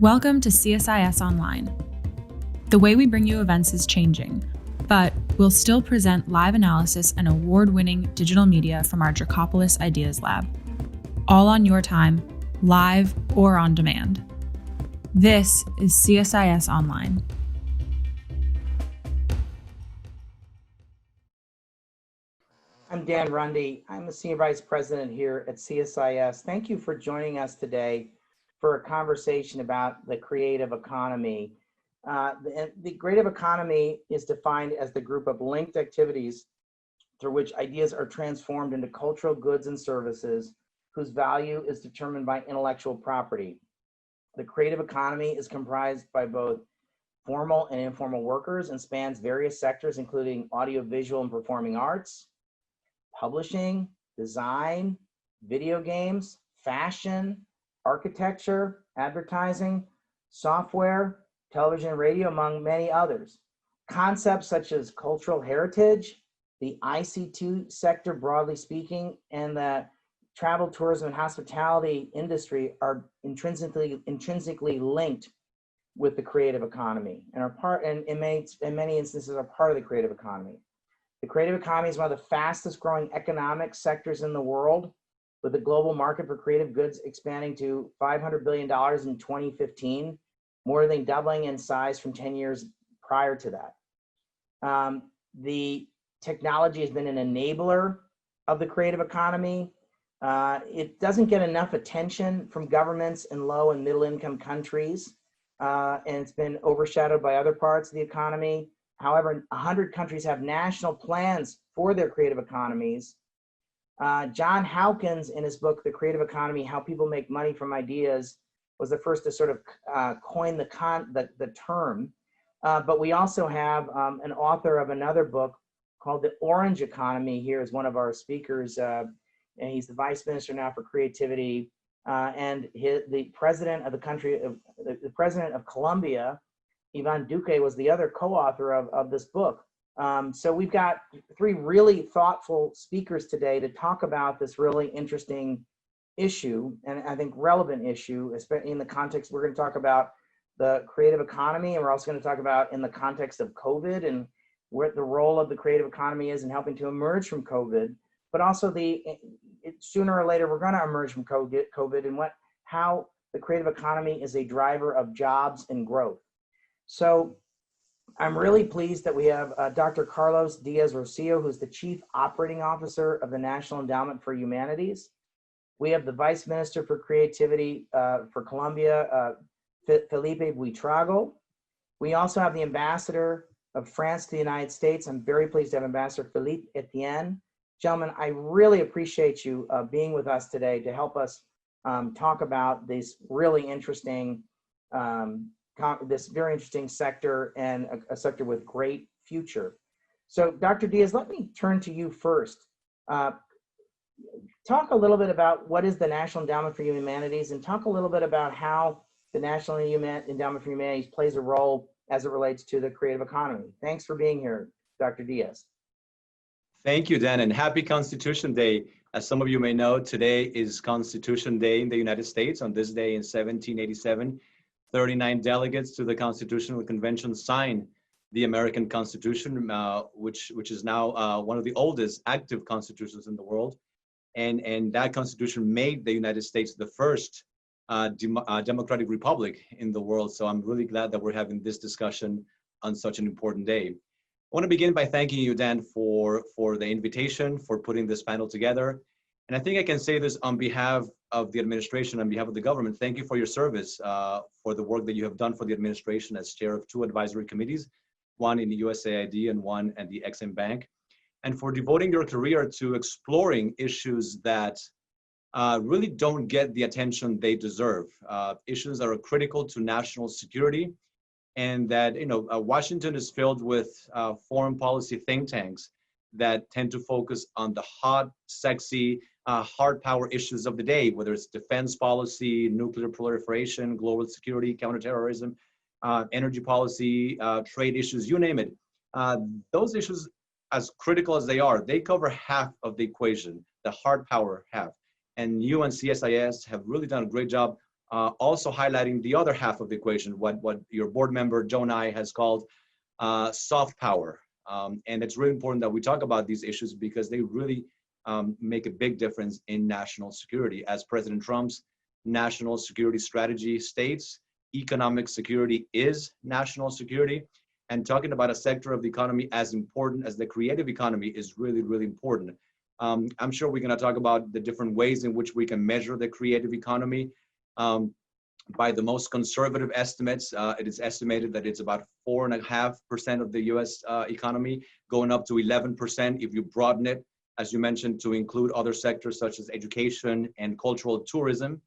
Welcome to CSIS Online. The way we bring you events is changing, but we'll still present live analysis and award-winning digital media from our Dracopolis Ideas Lab. All on your time, live or on demand. This is CSIS Online. I'm Dan Rundy. I'm the Senior Vice President here at CSIS. Thank you for joining us today for a conversation about the creative economy. The creative economy is defined as the group of linked activities through which ideas are transformed into cultural goods and services whose value is determined by intellectual property. The creative economy is comprised by both formal and informal workers and spans various sectors, including audiovisual and performing arts, publishing, design, video games, fashion, architecture, advertising, software, television and radio, among many others. Concepts such as cultural heritage, the ICT sector broadly speaking, and the travel, tourism, and hospitality industry are intrinsically linked with the creative economy and are part, and in many instances are part of the creative economy. The creative economy is one of the fastest growing economic sectors in the world, with the global market for creative goods expanding to $500 billion in 2015, more than doubling in size from 10 years prior to that. The technology has been an enabler of the creative economy. It doesn't get enough attention from governments in low and middle income countries, and it's been overshadowed by other parts of the economy. However, 100 countries have national plans for their creative economies. John Hawkins, in his book, The Creative Economy, How People Make Money from Ideas, was the first to sort of coin the term. But we also have an author of another book called The Orange Economy here is one of our speakers. And he's the Vice Minister now for Creativity. And the president of the country, the president of Colombia, Iván Duque, was the other co-author of this book. So we've got three really thoughtful speakers today to talk about this really interesting issue, and I think relevant issue, especially in the context. We're going to talk about the creative economy, and we're also going to talk about in the context of COVID and what the role of the creative economy is in helping to emerge from COVID, but also sooner or later we're going to emerge from COVID and how the creative economy is a driver of jobs and growth. So I'm really pleased that we have Dr. Carlos Diaz-Rocio, who's the Chief Operating Officer of the National Endowment for Humanities. We have the Vice Minister for Creativity for Colombia, Felipe Buitrago. We also have the Ambassador of France to the United States. I'm very pleased to have Ambassador Philippe Etienne. Gentlemen, I really appreciate you being with us today to help us talk about this really interesting this very interesting sector, and a sector with great future. So Dr. Diaz, let me turn to you first. Talk a little bit about what is the National Endowment for Humanities, and talk a little bit about how the National Endowment for Humanities plays a role as it relates to the creative economy. Thanks for being here, Dr. Diaz. Thank you, Dan, and happy Constitution Day. As some of you may know, today is Constitution Day in the United States. On this day in 1787, 39 delegates to the Constitutional Convention signed the American Constitution, which is now one of the oldest active constitutions in the world. And that Constitution made the United States the first democratic republic in the world. So I'm really glad that we're having this discussion on such an important day. I want to begin by thanking you, Dan, for the invitation, for putting this panel together. And I think I can say this on behalf of the administration, on behalf of the government. Thank you for your service, for the work that you have done for the administration as chair of two advisory committees, one in the USAID and one at the Exim Bank, and for devoting your career to exploring issues that really don't get the attention they deserve, issues that are critical to national security, and that, Washington is filled with foreign policy think tanks that tend to focus on the hot, sexy, hard power issues of the day, whether it's defense policy, nuclear proliferation, global security, counterterrorism, energy policy, trade issues, you name it. Those issues, as critical as they cover half of the equation, the hard power half. And you and CSIS have really done a great job also highlighting the other half of the equation, what your board member, Joe Nye, has called soft power. And it's really important that we talk about these issues because they really make a big difference in national security. As President Trump's national security strategy states, economic security is national security. And talking about a sector of the economy as important as the creative economy is really, really important. I'm sure we're going to talk about the different ways in which we can measure the creative economy. By the most conservative estimates, it is estimated that it's about 4.5% of the US economy, going up to 11% if you broaden it, as you mentioned, to include other sectors such as education and cultural tourism.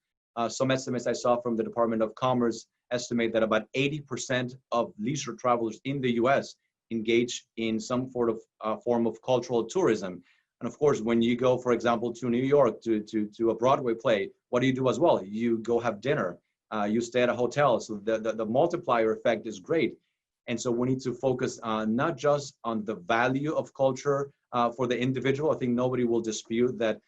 Some estimates I saw from the Department of Commerce estimate that about 80% of leisure travelers in the US engage in some sort of form of cultural tourism. And of course, when you go, for example, to New York to a Broadway play, what do you do as well? You go have dinner, you stay at a hotel. So the multiplier effect is great. And so we need to focus not just on the value of culture for the individual. I think nobody will dispute that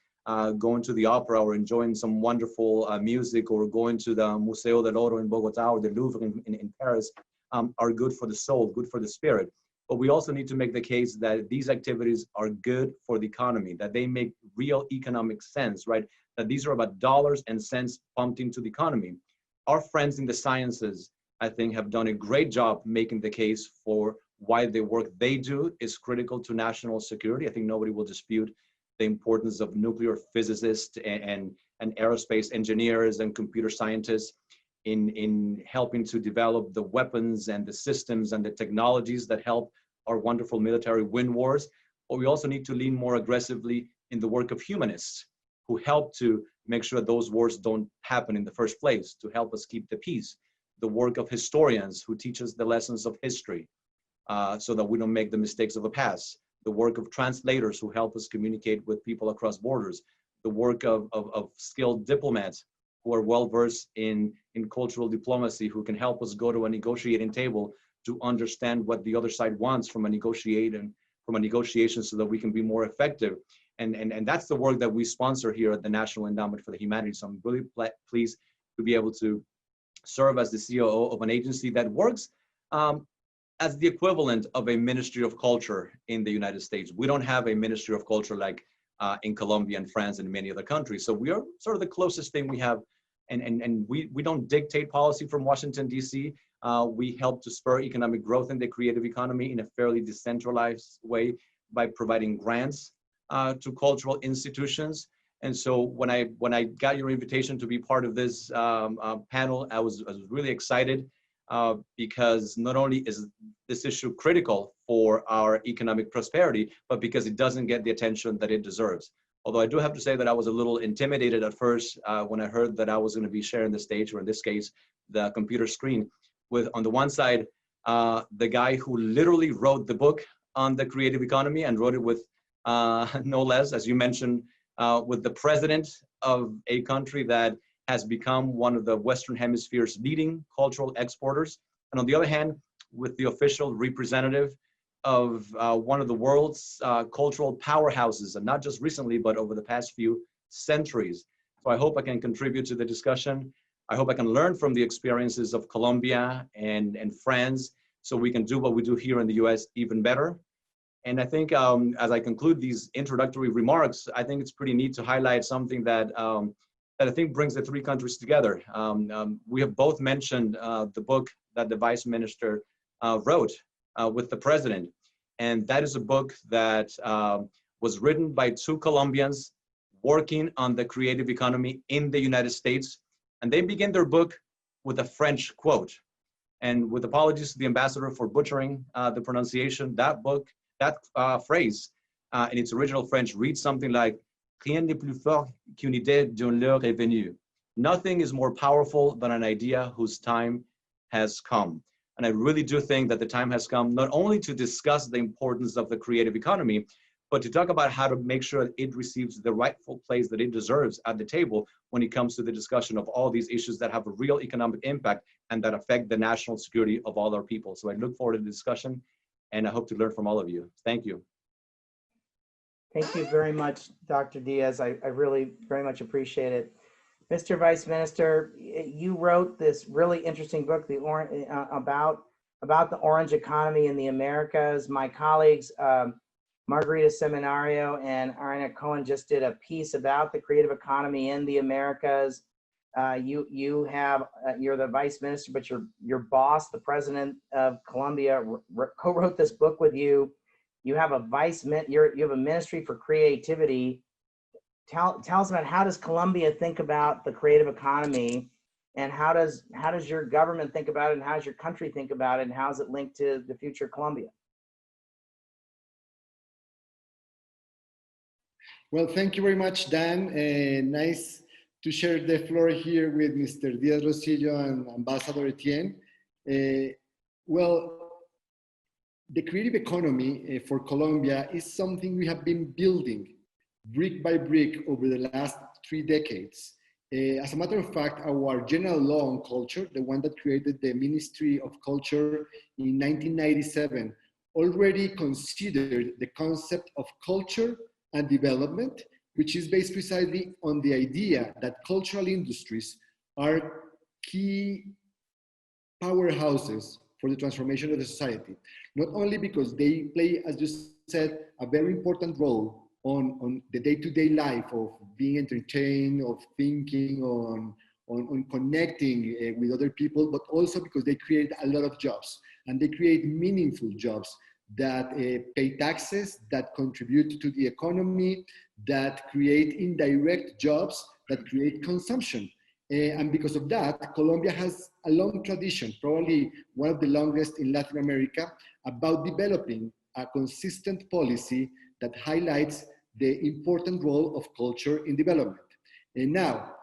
going to the opera or enjoying some wonderful music or going to the Museo del Oro in Bogota or the Louvre in Paris are good for the soul, good for the spirit. But we also need to make the case that these activities are good for the economy, that they make real economic sense, right? That these are about dollars and cents pumped into the economy. Our friends in the sciences, I think, have done a great job making the case for why the work they do is critical to national security. I think nobody will dispute the importance of nuclear physicists and aerospace engineers and computer scientists in helping to develop the weapons and the systems and the technologies that help our wonderful military win wars. But we also need to lean more aggressively in the work of humanists who help to make sure those wars don't happen in the first place, to help us keep the peace. The work of historians who teach us the lessons of history so that we don't make the mistakes of the past. The work of translators who help us communicate with people across borders. The work of skilled diplomats who are well-versed in cultural diplomacy, who can help us go to a negotiating table to understand what the other side wants from a negotiation so that we can be more effective. And that's the work that we sponsor here at the National Endowment for the Humanities. So I'm really pleased to be able to serve as the COO of an agency that works as the equivalent of a Ministry of Culture in the United States. We don't have a Ministry of Culture like in Colombia and France and many other countries. So we are sort of the closest thing we have. And we don't dictate policy from Washington, D.C. We help to spur economic growth in the creative economy in a fairly decentralized way by providing grants to cultural institutions. And so when I got your invitation to be part of this panel, I was really excited because not only is this issue critical for our economic prosperity, but because it doesn't get the attention that it deserves. Although I do have to say that I was a little intimidated at first when I heard that I was going to be sharing the stage, or in this case, the computer screen, with on the one side, the guy who literally wrote the book on the creative economy and wrote it with no less, as you mentioned, with the president of a country that has become one of the Western Hemisphere's leading cultural exporters. And on the other hand, with the official representative of one of the world's cultural powerhouses, and not just recently, but over the past few centuries. So I hope I can contribute to the discussion. I hope I can learn from the experiences of Colombia and France, so we can do what we do here in the US even better. And I think as I conclude these introductory remarks, I think it's pretty neat to highlight something that that I think brings the three countries together. We have both mentioned the book that the Vice Minister wrote with the President. And that is a book that was written by two Colombians working on the creative economy in the United States. And they begin their book with a French quote. And with apologies to the ambassador for butchering the pronunciation, that phrase in its original French reads something like, "Rien n'est plus fort qu'une idée dont l'heure est venue." Nothing is more powerful than an idea whose time has come. And I really do think that the time has come not only to discuss the importance of the creative economy, but to talk about how to make sure it receives the rightful place that it deserves at the table when it comes to the discussion of all these issues that have a real economic impact and that affect the national security of all our people. So I look forward to the discussion, and I hope to learn from all of you. Thank you. Thank you very much, Dr. Diaz. I really very much appreciate it. Mr. Vice Minister, you wrote this really interesting book, about the orange economy in the Americas. My colleagues, Margarita Seminario and Arina Cohen, just did a piece about the creative economy in the Americas. You're the Vice Minister, but your boss, the President of Colombia, co-wrote this book with you. You have you have a ministry for creativity. Tell us about, how does Colombia think about the creative economy, and how does your government think about it, and how does your country think about it, and how is it linked to the future of Colombia? Well, thank you very much, Dan. Nice to share the floor here with Mr. Diaz-Rosillo and Ambassador Etienne. Well, the creative economy for Colombia is something we have been building brick by brick over the last 3 decades. As a matter of fact, our general law on culture, the one that created the Ministry of Culture in 1997, already considered the concept of culture and development, which is based precisely on the idea that cultural industries are key powerhouses for the transformation of the society. Not only because they play, as you said, a very important role on the day-to-day life of being entertained, of thinking, on connecting with other people, but also because they create a lot of jobs, and they create meaningful jobs that pay taxes, that contribute to the economy, that create indirect jobs, that create consumption. And because of that, Colombia has a long tradition, probably one of the longest in Latin America, about developing a consistent policy that highlights the important role of culture in development. And now,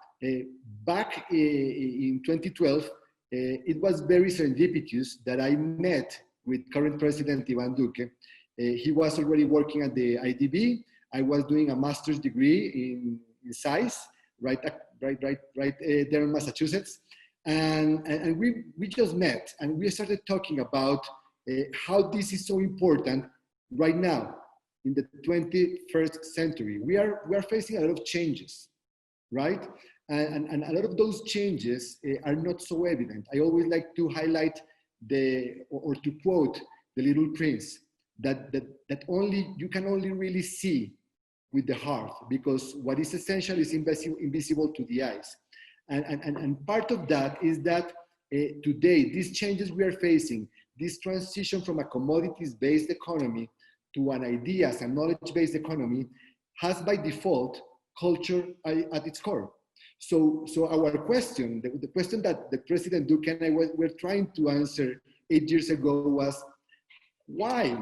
back in 2012, it was very serendipitous that I met with current President Ivan Duque. He was already working at the IDB. I was doing a master's degree in CSIS, right there in Massachusetts. And we just met, and we started talking about how this is so important right now in the 21st century. We are facing a lot of changes, right? And a lot of those changes are not so evident. I always like to highlight or to quote The Little Prince, that you can only really see with the heart, because what is essential is invisible to the eyes. And part of that is that today, these changes we are facing, this transition from a commodities-based economy to an ideas and knowledge-based economy, has by default culture at its core. So our question, the question that the President Duque and I were trying to answer 8 years ago was, why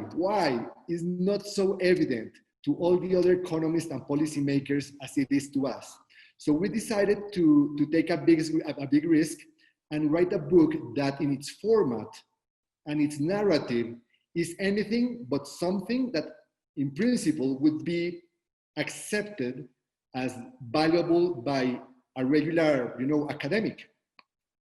is not so evident to all the other economists and policymakers as it is to us? So we decided to take a big risk and write a book that in its format and its narrative is anything but something that in principle would be accepted as valuable by a regular, academic,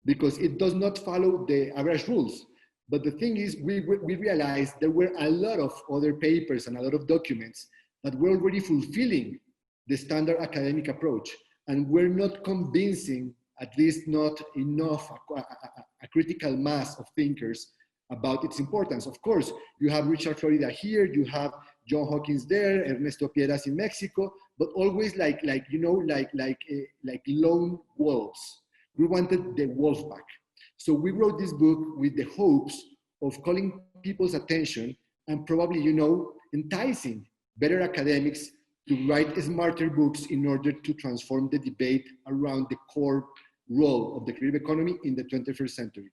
because it does not follow the average rules. But the thing is, we realized there were a lot of other papers and a lot of documents that were already fulfilling the standard academic approach, and were not convincing, at least not enough, a critical mass of thinkers about its importance. Of course, you have Richard Florida here, you have John Hawkins there, Ernesto Piedras in Mexico, but always like lone wolves. We wanted the wolf back. So we wrote this book with the hopes of calling people's attention and probably, enticing better academics to write smarter books in order to transform the debate around the core role of the creative economy in the 21st century.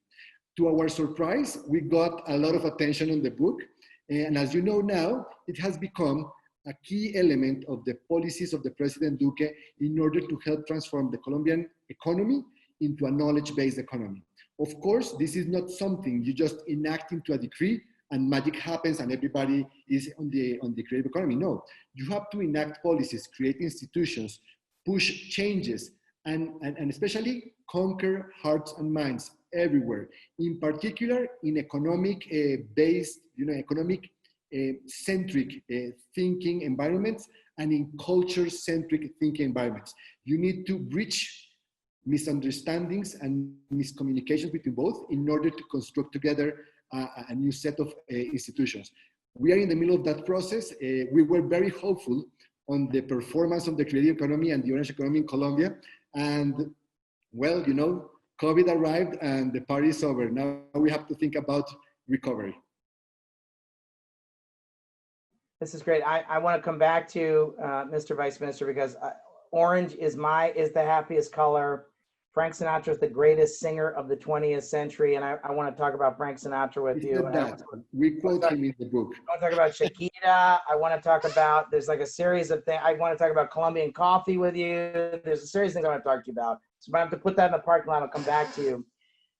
To our surprise, we got a lot of attention on the book. And as you know now, it has become a key element of the policies of the President Duque in order to help transform the Colombian economy into a knowledge-based economy. Of course, this is not something you just enact into a decree and magic happens and everybody is on the creative economy. No, you have to enact policies, create institutions, push changes, and especially conquer hearts and minds everywhere. In particular, in economic-based, economic-centric thinking environments and in culture-centric thinking environments. You need to bridge misunderstandings and miscommunications between both in order to construct together a new set of institutions. We are in the middle of that process. We were very hopeful on the performance of the creative economy and the orange economy in Colombia. And well, you know, COVID arrived and the party is over. Now we have to think about recovery. This is great. I want to come back to Mr. Vice Minister, because orange is the happiest color. Frank Sinatra is the greatest singer of the 20th century, and I want to talk about Frank Sinatra with you. We quote him in the book. I want to talk about Shakira. I want to talk about, there's like a series of things. I want to talk about Colombian coffee with you. There's a series of things I want to talk to you about. So I have to put that in the parking lot. I'll come back to you.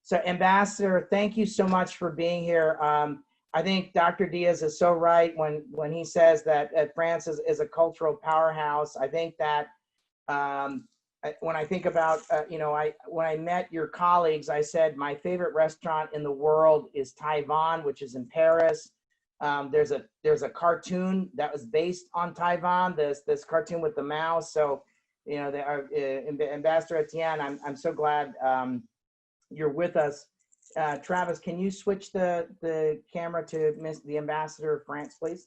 So Ambassador, thank you so much for being here. I think Dr. Diaz is so right when he says that France is a cultural powerhouse. I think that when I think about, when I met your colleagues, I said my favorite restaurant in the world is Taiwan, which is in Paris. There's a cartoon that was based on Taiwan, this cartoon with the mouse. So, you know, Ambassador Etienne, I'm so glad you're with us. Travis, can you switch the camera to the Ambassador of France, please?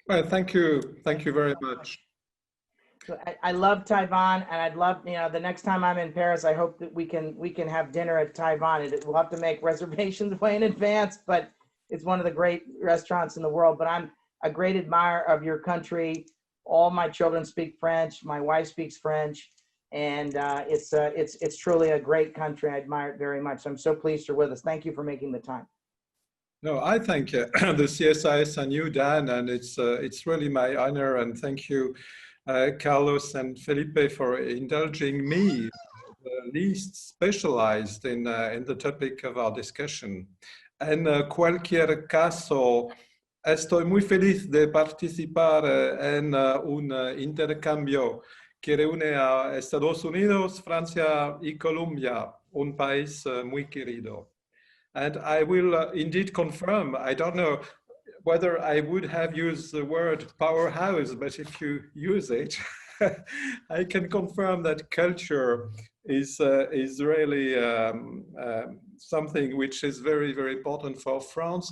Well, thank you very much. So I love Taiwan, and I'd love, you know, the next time I'm in Paris, I hope that we can have dinner at Taiwan. We'll have to make reservations way in advance, but it's one of the great restaurants in the world. But I'm a great admirer of your country. All my children speak French. My wife speaks French, and it's truly a great country. I admire it very much. So I'm so pleased you're with us. Thank you for making the time. No, I thank the CSIS and you, Dan, and it's really my honor, and thank you, Carlos and Felipe, for indulging me, the least specialized in the topic of our discussion. En cualquier caso, estoy muy feliz de participar en un intercambio que reúne a Estados Unidos, Francia y Colombia, un país muy querido. And I will indeed confirm, I don't know whether I would have used the word powerhouse, but if you use it, I can confirm that culture is really something which is very, very important for France,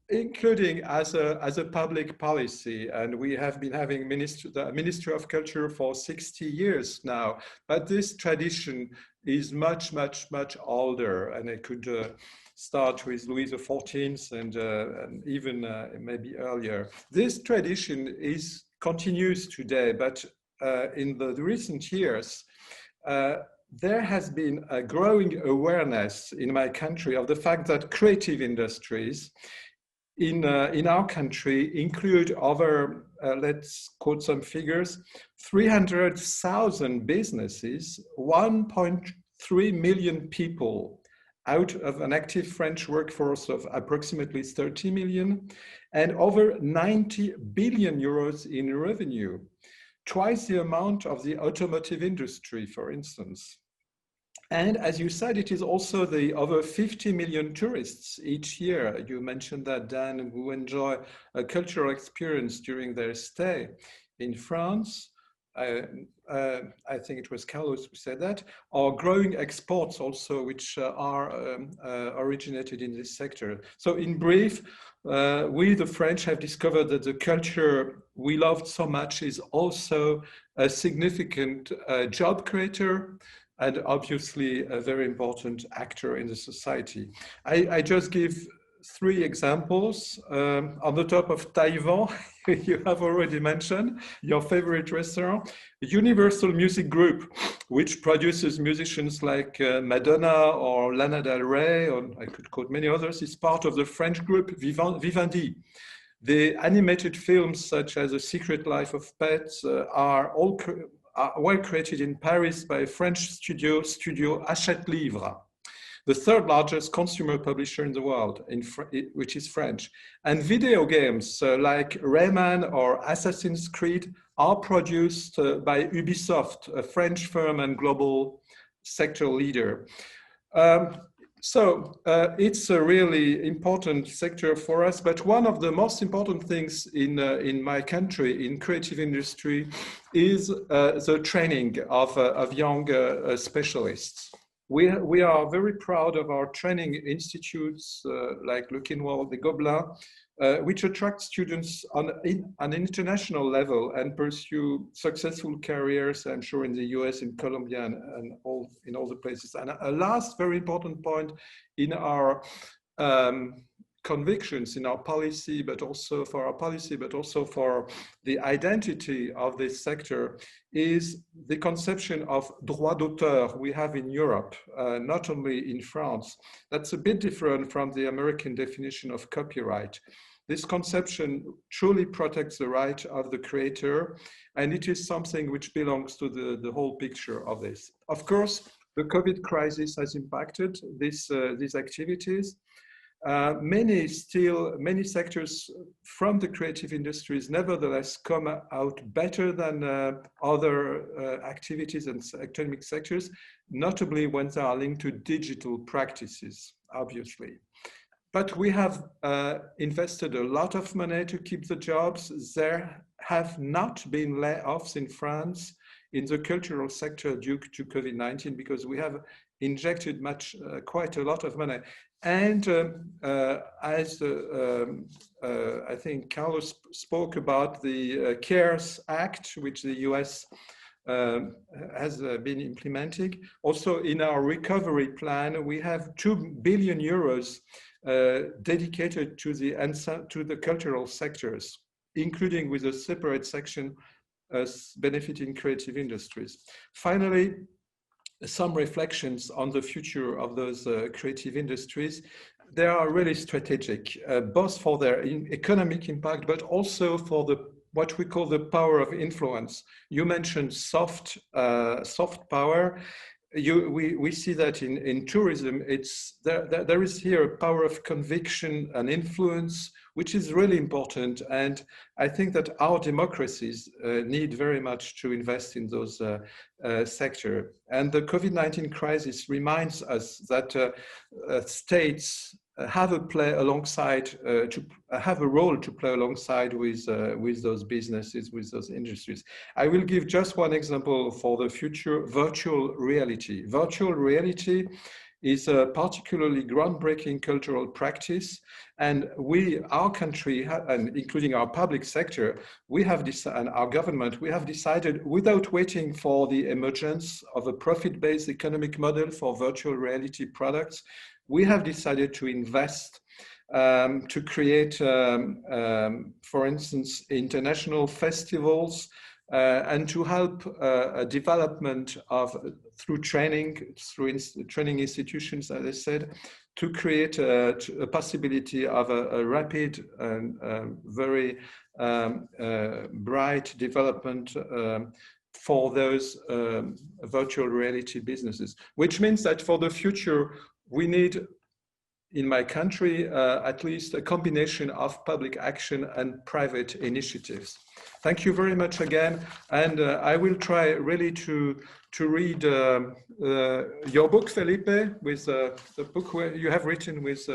including as a public policy. And we have been having the Ministry of Culture for 60 years now, but this tradition is much, much, much older, and it could start with Louis XIV and even maybe earlier. This tradition continues today, but in the recent years, there has been a growing awareness in my country of the fact that creative industries in our country include over, let's quote some figures, 300,000 businesses, 1.3 million people out of an active French workforce of approximately 30 million, and over 90 billion euros in revenue, twice the amount of the automotive industry, for instance. And as you said, it is also the over 50 million tourists each year. You mentioned that, Dan, who enjoy a cultural experience during their stay in France. I think it was Carlos who said that, or growing exports also, which are originated in this sector. So in brief, we, the French, have discovered that the culture we loved so much is also a significant job creator, and obviously a very important actor in the society. I just give 3 examples. On the top of Taiwan, you have already mentioned your favorite restaurant, Universal Music Group, which produces musicians like Madonna or Lana Del Rey, or I could quote many others, is part of the French group Vivendi. The animated films such as A Secret Life of Pets are well created in Paris by French studio Hachette Livre, the 3rd largest consumer publisher in the world, which is French. And video games like Rayman or Assassin's Creed are produced by Ubisoft, a French firm and global sector leader. So it's a really important sector for us, but one of the most important things in my country, in creative industry, is the training of young specialists. We are very proud of our training institutes like Le Quinois, the Gobelin, which attract students on an international level and pursue successful careers, I'm sure, in the US, in Colombia, and in all the places. And a last very important point in our convictions, in our policy, but also for our policy, but also for the identity of this sector, is the conception of droit d'auteur we have in Europe, not only in France. That's a bit different from the American definition of copyright. This conception truly protects the right of the creator, and it is something which belongs to the whole picture of this. Of course, the COVID crisis has impacted these activities. Many sectors from the creative industries nevertheless come out better than other activities and economic sectors, notably when they are linked to digital practices, obviously. But we have invested a lot of money to keep the jobs. There have not been layoffs in France in the cultural sector due to COVID-19 because we have injected quite a lot of money. And as I think Carlos spoke about the CARES Act, which the US has been implementing. Also in our recovery plan, we have 2 billion euros dedicated to the cultural sectors, including with a separate section benefiting creative industries. Finally, some reflections on the future of those creative industries. They are really strategic, both for their economic impact, but also for what we call the power of influence. You mentioned soft power. We see that in tourism. There is here a power of conviction and influence, which is really important. And I think that our democracies need very much to invest in those sectors. And the COVID-19 crisis reminds us that states have a role to play alongside with those businesses, with those industries. I will give just one example for the future: virtual reality. Virtual reality is a particularly groundbreaking cultural practice, and our country, and including our public sector, and our government, we have decided, without waiting for the emergence of a profit-based economic model for virtual reality products, we have decided to invest to create, for instance, international festivals and to help development through training institutions, as I said, to create a possibility of a rapid and very bright development for those virtual reality businesses, which means that for the future, we need, in my country, at least a combination of public action and private initiatives. Thank you very much again. And I will try really to read your book, Felipe, with the book where you have written with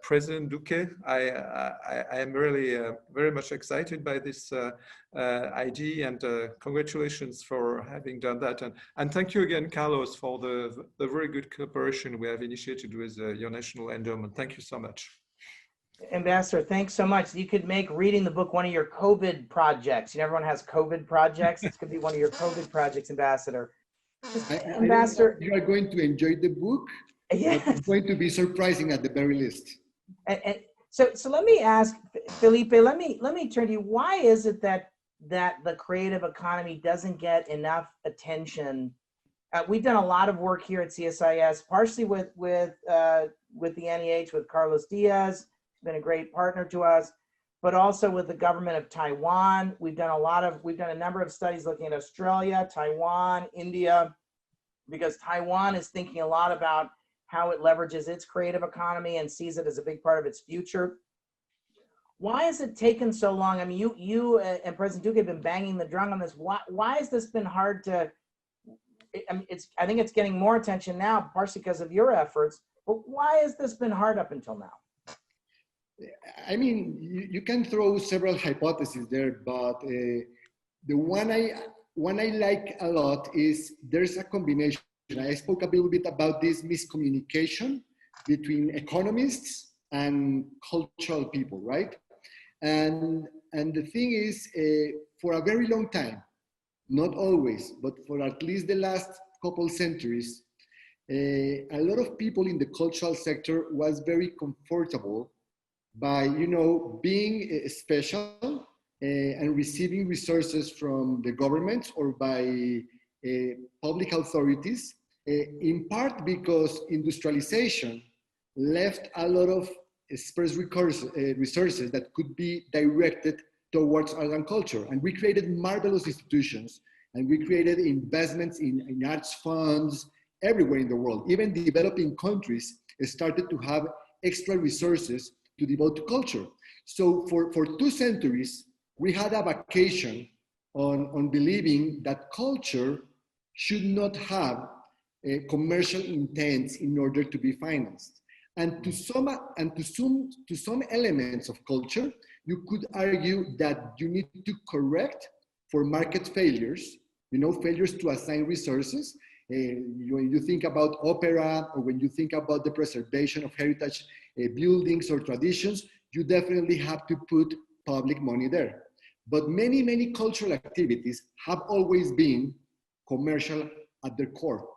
President Duque. I am really very much excited by this idea, and congratulations for having done that. And thank you again, Carlos, for the very good cooperation we have initiated with your national endowment. Thank you so much. Ambassador, thanks so much. You could make reading the book one of your COVID projects. You know, everyone has COVID projects. This could be one of your COVID projects, Ambassador. Ambassador, you are going to enjoy the book. Yes. It's going to be surprising at the very least. And so let me ask, Felipe, let me turn to you. Why is it that the creative economy doesn't get enough attention? We've done a lot of work here at CSIS, partially with the NEH, with Carlos Diaz. He's been a great partner to us, but also with the government of Taiwan. We've done a number of studies looking at Australia, Taiwan, India, because Taiwan is thinking a lot about how it leverages its creative economy and sees it as a big part of its future. Why has it taken so long? I mean, you and President Duque have been banging the drum on this. Why has this been hard to, I think it's getting more attention now, partially because of your efforts. But why has this been hard up until now? I mean, you can throw several hypotheses there, but the one I like a lot is there's a combination. I spoke a little bit about this miscommunication between economists and cultural people, right? And the thing is, for a very long time, not always, but for at least the last couple centuries, a lot of people in the cultural sector was very comfortable by, you know, being special and receiving resources from the government or by public authorities, in part because industrialization left a lot of scarce resources that could be directed towards art and culture. And we created marvelous institutions, and we created investments in arts funds everywhere in the world. Even developing countries started to have extra resources to devote to culture. So for 2 centuries, we had a vacation on believing that culture should not have a commercial intent in order to be financed. And to some elements of culture, you could argue that you need to correct for market failures, you know, failures to assign resources. When you think about opera, or when you think about the preservation of heritage buildings or traditions, you definitely have to put public money there. But many, many cultural activities have always been commercial at their core.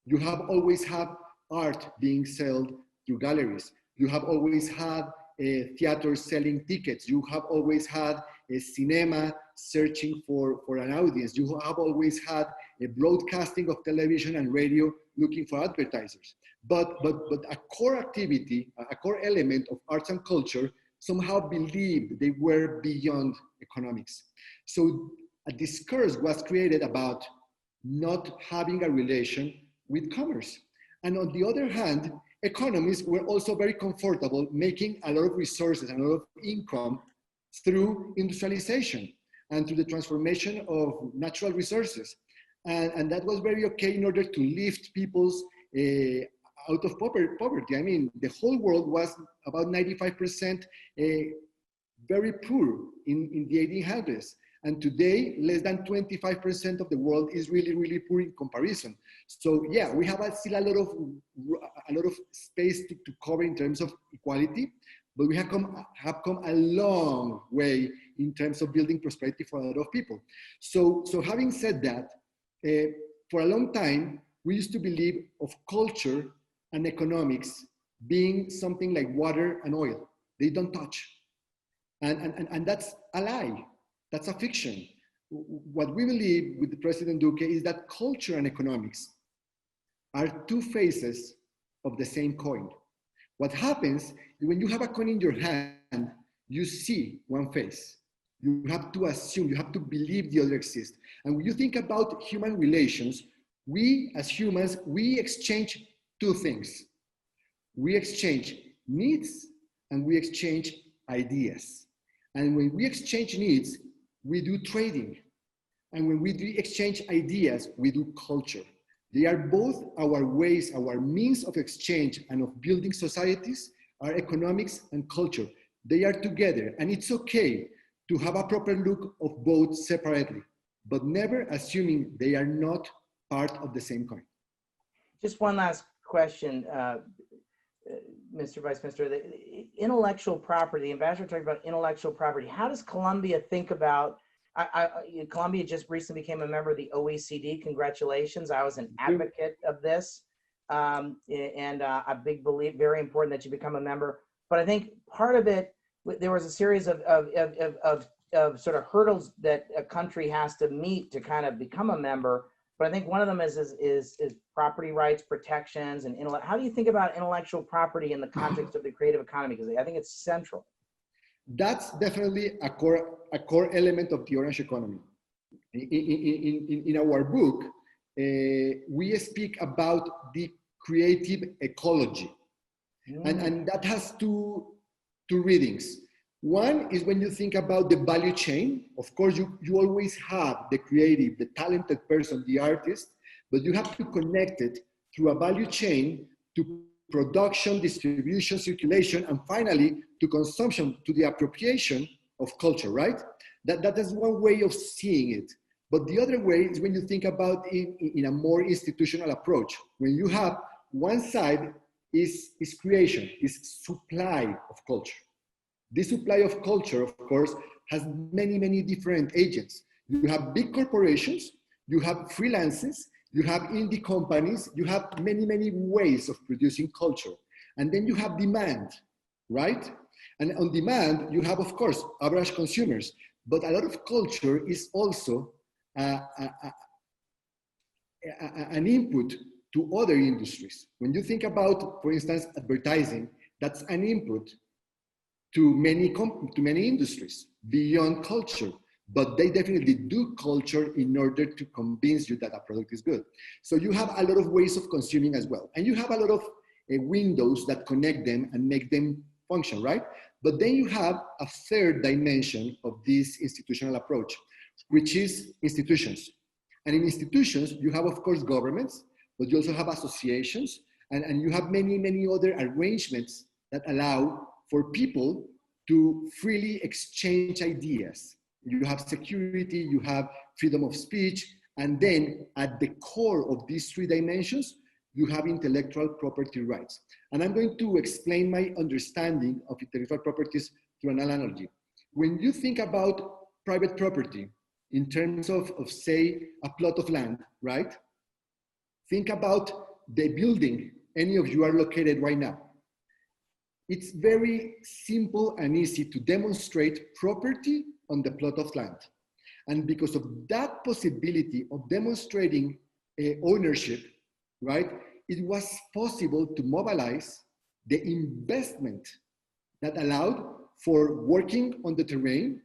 You have always had art being sold through galleries. You have always had theaters selling tickets. You have always had a cinema searching for an audience. You have always had a broadcasting of television and radio looking for advertisers. But a core activity, a core element of arts and culture somehow believed they were beyond economics. So a discourse was created about not having a relation with commerce. And on the other hand, economists were also very comfortable making a lot of resources and a lot of income through industrialization and through the transformation of natural resources. And that was very okay in order to lift people's out of poverty. I mean, the whole world was about 95% very poor in the 1800s. And today, less than 25% of the world is really, really poor in comparison. So yeah, we have still a lot of space to cover in terms of equality, but we have come a long way in terms of building prosperity for a lot of people. So having said that, for a long time, we used to believe of culture and economics being something like water and oil. They don't touch. And that's a lie. That's a fiction. What we believe with President Duque is that culture and economics are 2 faces of the same coin. What happens is when you have a coin in your hand, you see one face. You have to assume, you have to believe the other exists. And when you think about human relations, we as humans, we exchange 2 things. We exchange needs and we exchange ideas. And when we exchange needs, we do trading. And when we do exchange ideas, we do culture. They are both our ways, our means of exchange and of building societies, are economics and culture. They are together, and it's okay to have a proper look of both separately, but never assuming they are not part of the same coin. Just one last question, Mr. Vice Minister. The intellectual property, the ambassador talked about intellectual property. How does Colombia think about, Colombia just recently became a member of the OECD. Congratulations. I was an advocate of this, and a big belief, very important that you become a member. But I think part of it, there was a series of sort of hurdles that a country has to meet to kind of become a member. But I think one of them is property rights protections and how do you think about intellectual property in the context of the creative economy? Because I think it's central. That's definitely a core element of the orange economy. In our book, we speak about the creative ecology, and that has two readings. One is when you think about the value chain. Of course, you always have the creative, the talented person, the artist, but you have to connect it through a value chain to production, distribution, circulation, and finally to consumption, to the appropriation of culture, right? That is one way of seeing it. But the other way is when you think about it in a more institutional approach. When you have one side is creation, is supply of culture. This supply of culture, of course, has many, many different agents. You have big corporations, you have freelancers, you have indie companies, you have many, many ways of producing culture. And then you have demand, right? And on demand, you have, of course, average consumers. But a lot of culture is also an input to other industries. When you think about, for instance, advertising, that's an input to many industries beyond culture, but they definitely do culture in order to convince you that a product is good. So you have a lot of ways of consuming as well. And you have a lot of windows that connect them and make them function, right? But then you have a third dimension of this institutional approach, which is institutions. And in institutions, you have, of course, governments, but you also have associations, and you have many, many other arrangements that allow for people to freely exchange ideas. You have security, you have freedom of speech, and then at the core of these three dimensions, you have intellectual property rights. And I'm going to explain my understanding of intellectual properties through an analogy. When you think about private property in terms of say, a plot of land, right? Think about the building any of you are located right now. It's very simple and easy to demonstrate property on the plot of land. And because of that possibility of demonstrating ownership, right, it was possible to mobilize the investment that allowed for working on the terrain,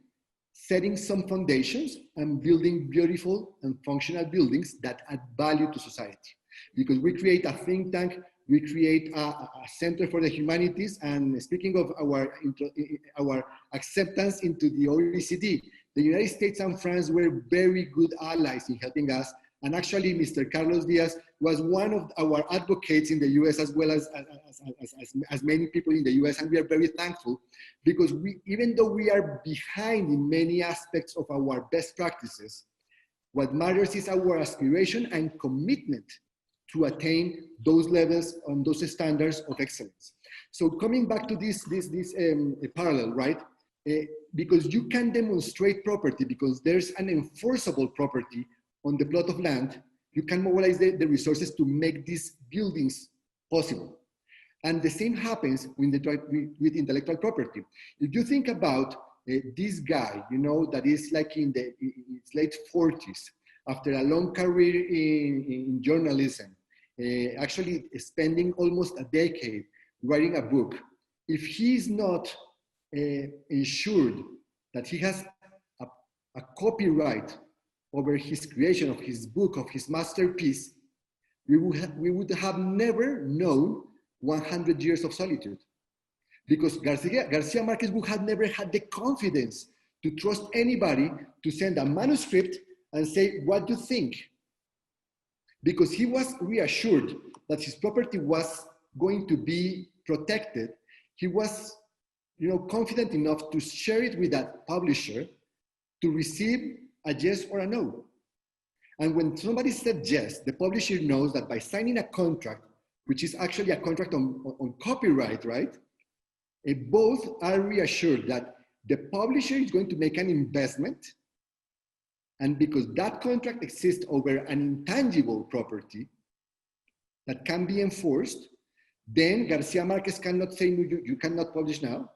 setting some foundations, and building beautiful and functional buildings that add value to society. Because we create a think tank, we create a center for the humanities, and speaking of our acceptance into the OECD, the United States and France were very good allies in helping us. And actually, Mr. Carlos Diaz was one of our advocates in the US, as well as many people in the US, and we are very thankful because even though we are behind in many aspects of our best practices, what matters is our aspiration and commitment to attain those levels and those standards of excellence. So coming back to this parallel, right? Because you can demonstrate property because there's an enforceable property on the plot of land, you can mobilize the resources to make these buildings possible. And the same happens with intellectual property. If you think about this guy, you know, that is like in his late 40s, after a long career in journalism, actually spending almost a decade writing a book, if he's not ensured that he has a copyright over his creation of his book, of his masterpiece, we would have never known 100 years of solitude. Because Garcia Marquez would have never had the confidence to trust anybody to send a manuscript and say, what do you think? Because he was reassured that his property was going to be protected. He was, you know, confident enough to share it with that publisher to receive a yes or a no. And when somebody said yes, the publisher knows that by signing a contract, which is actually a contract on copyright, right? Both are reassured that the publisher is going to make an investment, and because that contract exists over an intangible property that can be enforced, then Garcia Marquez cannot say, no, you cannot publish now.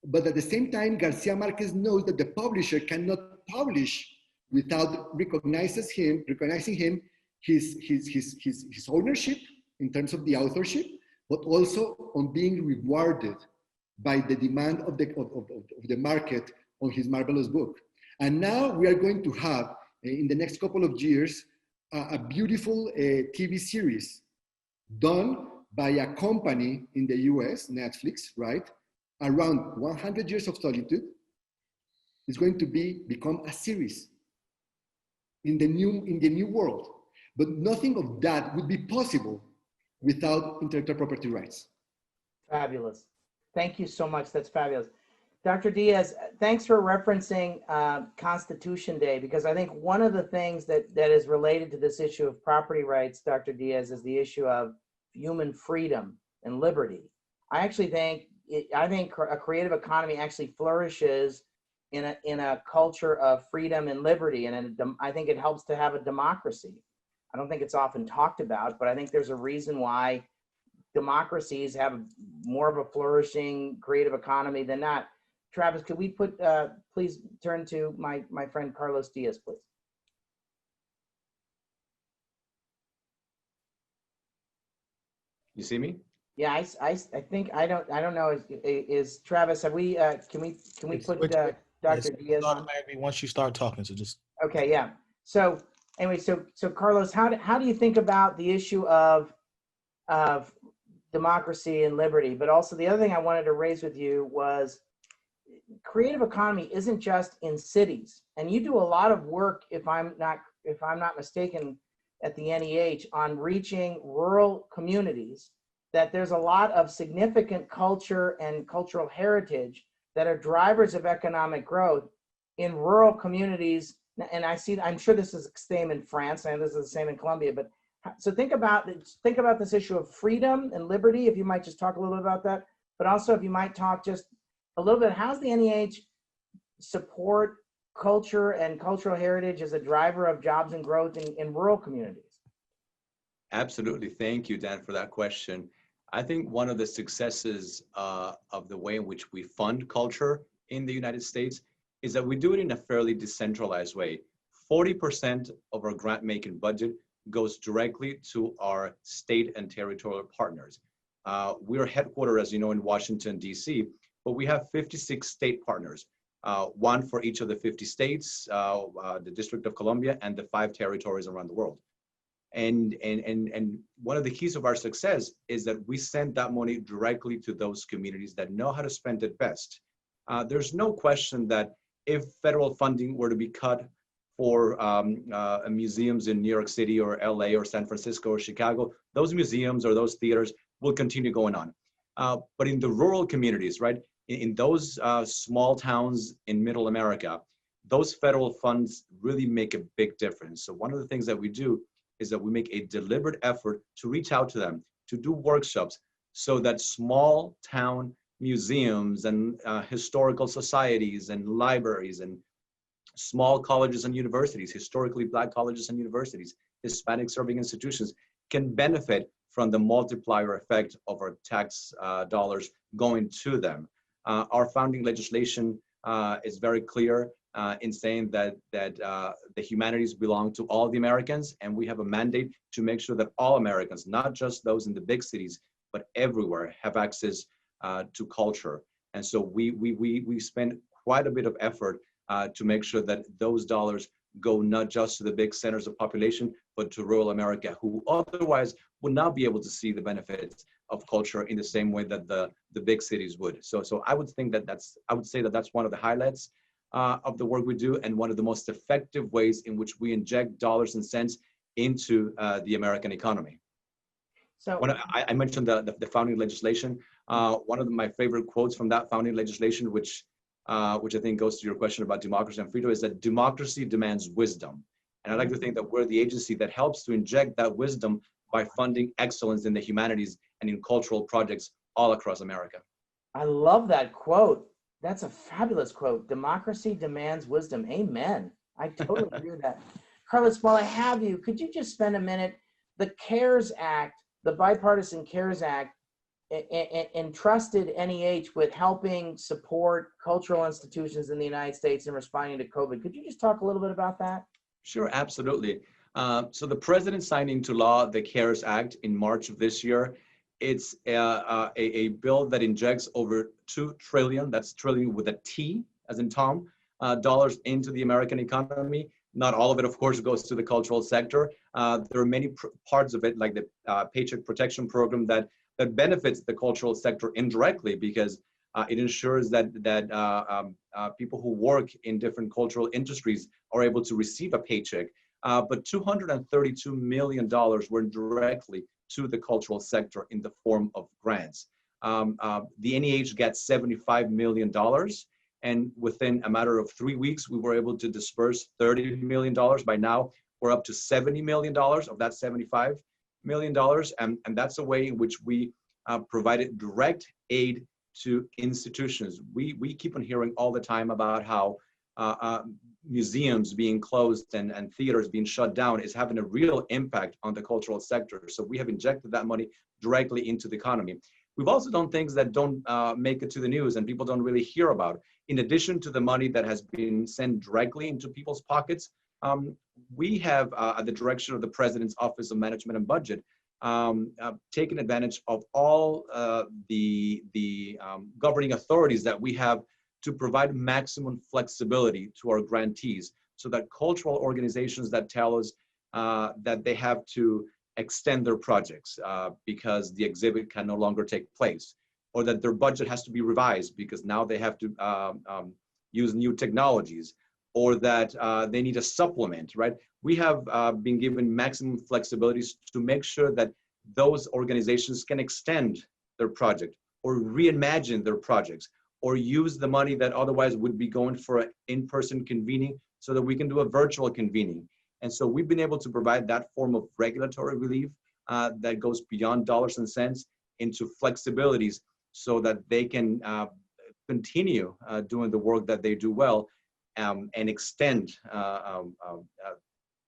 But at the same time, Garcia Marquez knows that the publisher cannot publish without recognizing him his ownership in terms of the authorship, but also on being rewarded by the demand of the market on his marvelous book. And now we are going to have, in the next couple of years, a beautiful TV series done by a company in the US, Netflix, right? Around 100 Years of Solitude. Is going to become a series in the new world. But nothing of that would be possible without intellectual property rights. Fabulous. Thank you so much. That's fabulous. Dr. Diaz, thanks for referencing Constitution Day, because I think one of the things that is related to this issue of property rights, Dr. Diaz, is the issue of human freedom and liberty. I actually think a creative economy actually flourishes in a culture of freedom and liberty, and I think it helps to have a democracy. I don't think it's often talked about, but I think there's a reason why democracies have more of a flourishing creative economy than not. Travis, could we please turn to my friend Carlos Diaz, please. You see me? Yeah, I think I don't know. Is Travis? Have we? Can we put Dr. Diaz on? Once you start talking, so just. Okay, yeah. So anyway, so Carlos, how do you think about the issue of democracy and liberty? But also the other thing I wanted to raise with you was creative economy isn't just in cities, and you do a lot of work, if I'm not mistaken, at the NEH on reaching rural communities. That there's a lot of significant culture and cultural heritage that are drivers of economic growth in rural communities. And I'm sure this is the same in France, and this is the same in Colombia. But so think about this issue of freedom and liberty. If you might just talk a little bit about that, but also if you might talk just a little bit, how's the NEH support culture and cultural heritage as a driver of jobs and growth in rural communities? Absolutely. Thank you, Dan, for that question. I think one of the successes of the way in which we fund culture in the United States is that we do it in a fairly decentralized way. 40% of our grant-making budget goes directly to our state and territorial partners. We're headquartered, as you know, in Washington, D.C., but we have 56 state partners, one for each of the 50 states, the District of Columbia, and the 5 territories around the world. And one of the keys of our success is that we send that money directly to those communities that know how to spend it best. There's no question that if federal funding were to be cut for museums in New York City or LA or San Francisco or Chicago, those museums or those theaters will continue going on. But in the rural communities, right, in those small towns in Middle America, those federal funds really make a big difference. So one of the things that we do is that we make a deliberate effort to reach out to them, to do workshops, so that small town museums and historical societies and libraries and small colleges and universities, historically Black colleges and universities, Hispanic serving institutions, can benefit from the multiplier effect of our tax dollars going to them. Our founding legislation is very clear in saying that the humanities belong to all the Americans, and we have a mandate to make sure that all Americans, not just those in the big cities, but everywhere, have access to culture. And so we spend quite a bit of effort to make sure that those dollars go not just to the big centers of population, but to rural America, who otherwise would not be able to see the benefits of culture in the same way that the big cities would. So I would think that I would say that that's one of the highlights of the work we do, and one of the most effective ways in which we inject dollars and cents into the American economy. So when I mentioned the founding legislation, one of my favorite quotes from that founding legislation, which I think goes to your question about democracy and freedom, is that democracy demands wisdom. And I like to think that we're the agency that helps to inject that wisdom by funding excellence in the humanities and in cultural projects all across America. I love that quote. That's a fabulous quote. Democracy demands wisdom. Amen. I totally agree with that. Carlos, while I have you, could you just spend a minute? The CARES Act, the Bipartisan CARES Act, entrusted NEH with helping support cultural institutions in the United States in responding to COVID. Could you just talk a little bit about that? Sure, absolutely. So the president signed into law the CARES Act in March of this year. It's a bill that injects over $2 trillion, that's trillion with a T as in Tom, dollars into the American economy. Not all of it, of course, goes to the cultural sector. There are many parts of it, like the Paycheck Protection Program, that benefits the cultural sector indirectly, because it ensures that people who work in different cultural industries are able to receive a paycheck but $232 million went directly to the cultural sector in the form of grants. The NEH got $75 million, and within a matter of 3 weeks, we were able to disperse $30 million. By now, we're up to $70 million of that $75 million, and that's a way in which we provided direct aid to institutions. We keep on hearing all the time about how museums being closed and theaters being shut down is having a real impact on the cultural sector. So we have injected that money directly into the economy. We've also done things that don't make it to the news and people don't really hear about. In addition to the money that has been sent directly into people's pockets, we have, at the direction of the President's Office of Management and Budget, taken advantage of all the governing authorities that we have to provide maximum flexibility to our grantees, so that cultural organizations that tell us that they have to extend their projects because the exhibit can no longer take place, or that their budget has to be revised because now they have to use new technologies, or that they need a supplement, right? We have been given maximum flexibilities to make sure that those organizations can extend their project or reimagine their projects, or use the money that otherwise would be going for an in-person convening so that we can do a virtual convening. And so we've been able to provide that form of regulatory relief that goes beyond dollars and cents into flexibilities so that they can continue doing the work that they do well and extend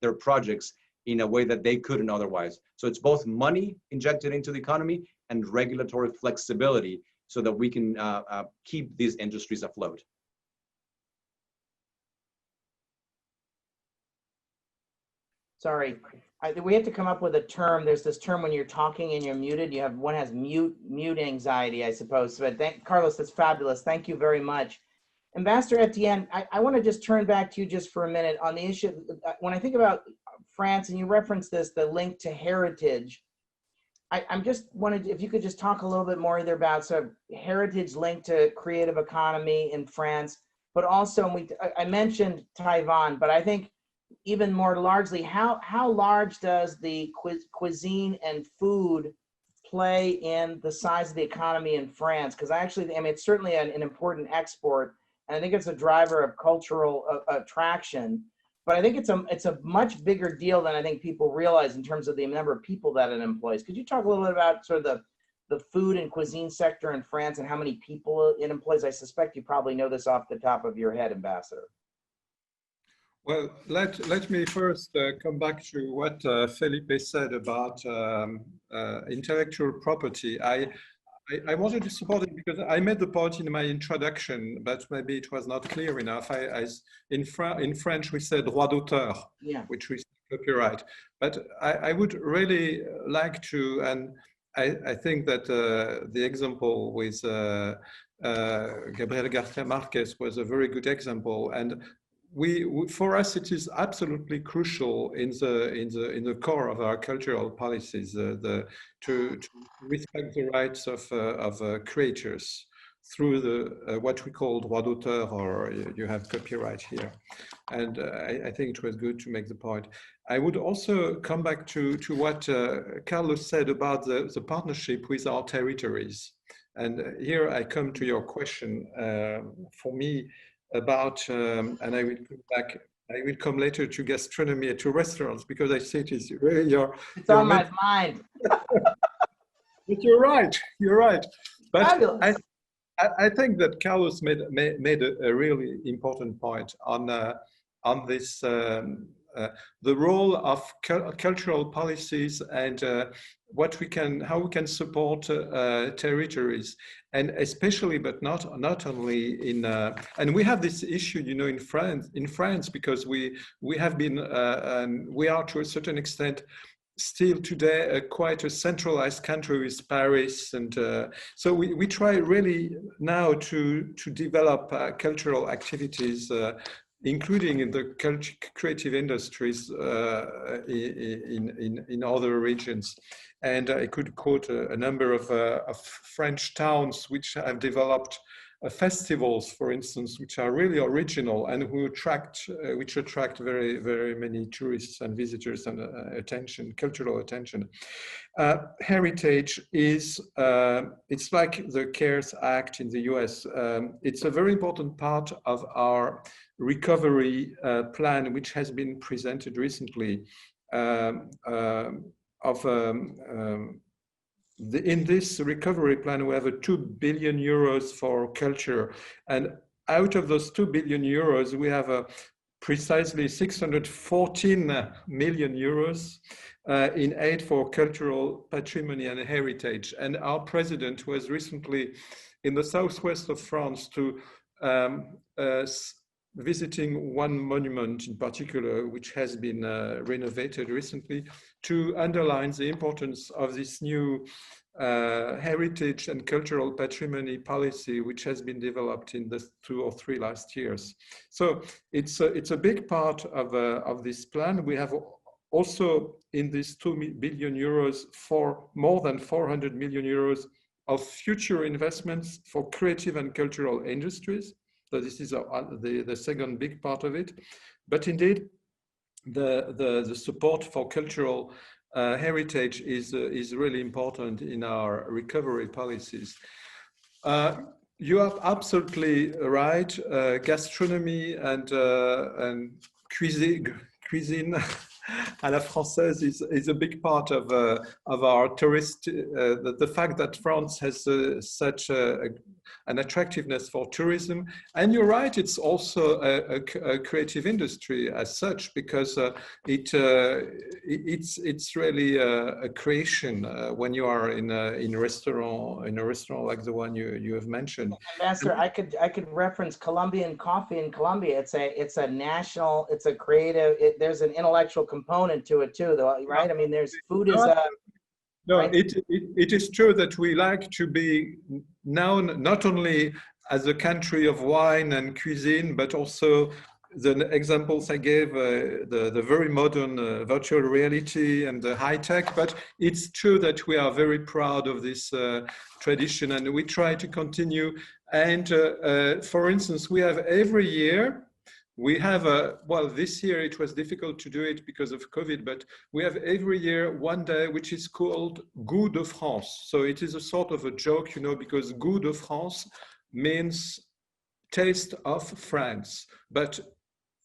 their projects in a way that they couldn't otherwise. So it's both money injected into the economy and regulatory flexibility so that we can keep these industries afloat. Sorry, we have to come up with a term. There's this term when you're talking and you're muted. One has mute anxiety, I suppose. But Carlos, that's fabulous. Thank you very much. Ambassador Etienne, I want to just turn back to you just for a minute on the issue. When I think about France, and you referenced this, the link to heritage, I'm just wanted, if you could just talk a little bit more either about sort of heritage linked to creative economy in France, but also, I mentioned Taiwan, but I think even more largely, how large does the cuisine and food play in the size of the economy in France? Because I mean, it's certainly an important export, and I think it's a driver of cultural attraction. But I think it's a much bigger deal than I think people realize in terms of the number of people that it employs. Could you talk a little bit about sort of the food and cuisine sector in France and how many people it employs? I suspect you probably know this off the top of your head, Ambassador. Well, let me first come back to what Felipe said about intellectual property. I wanted to support it because I made the point in my introduction, but maybe it was not clear enough. In French, we said droit d'auteur, yeah, which we copyright. But I would really like to, and I think that the example with Gabriel Garcia Marquez was a very good example. And for us, it is absolutely crucial in the core of our cultural policies to respect the rights of creators through what we call droit d'auteur, or you have copyright here. And I think it was good to make the point. I would also come back to what Carlos said about the partnership with our territories. And here I come to your question. For me, about, and I will come later to gastronomy and to restaurants, because I see it is really it's on my mind. But you're right. But I think that Carlos made a really important point on this, the role of cultural policies and how we can support territories, and especially, but not only in, and we have this issue, in France, because we have been, and we are to a certain extent still today quite a centralized country with Paris, and so we try really now to develop cultural activities, including in the creative industries in other regions. And I could quote a number of French towns which have developed festivals, for instance, which are really original and which attract very, very many tourists and visitors and attention, cultural attention. Heritage is, it's like the CARES Act in the US. It's a very important part of our recovery plan, which has been presented recently. In this recovery plan, we have 2 billion euros for culture. And out of those 2 billion euros, we have precisely 614 million euros in aid for cultural patrimony and heritage. And our president was recently in the southwest of France to visiting one monument in particular, which has been renovated recently, to underline the importance of this new heritage and cultural patrimony policy, which has been developed in the 2 or 3 last years. So it's a big part of this plan. We have also in this 2 billion euros for more than 400 million euros of future investments for creative and cultural industries. So this is the second big part of it. But indeed, the support for cultural heritage is really important in our recovery policies. You are absolutely right. Gastronomy and cuisine à la française is a big part of our tourist. The fact that France has such an attractiveness for tourism, and you're right, it's also a creative industry as such, because it's really a creation when you are in a restaurant like the one you have mentioned. Ambassador, I could reference Colombian coffee in Colombia. It's a national, it's a creative. There's an intellectual component to it too, though, right? I mean, there's food is a. No, right? it is true that we like to be known not only as a country of wine and cuisine, but also the examples I gave, the very modern virtual reality and the high tech. But it's true that we are very proud of this tradition, and we try to continue. And for instance, we have every year, we have well, this year it was difficult to do it because of COVID, but we have every year one day which is called Goût de France. So it is a sort of a joke, you know, because Goût de France means taste of France. But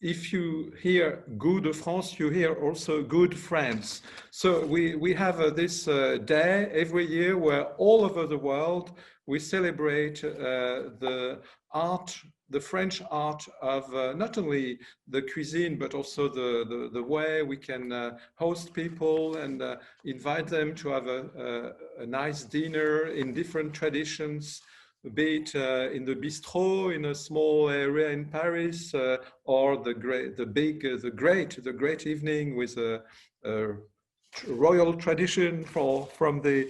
if you hear Goût de France, you hear also Good France. So we have this day every year where all over the world we celebrate the art, the French art of not only the cuisine, but also the way we can host people and invite them to have a nice dinner in different traditions, be it in the bistro in a small area in Paris, or the great evening with a royal tradition from the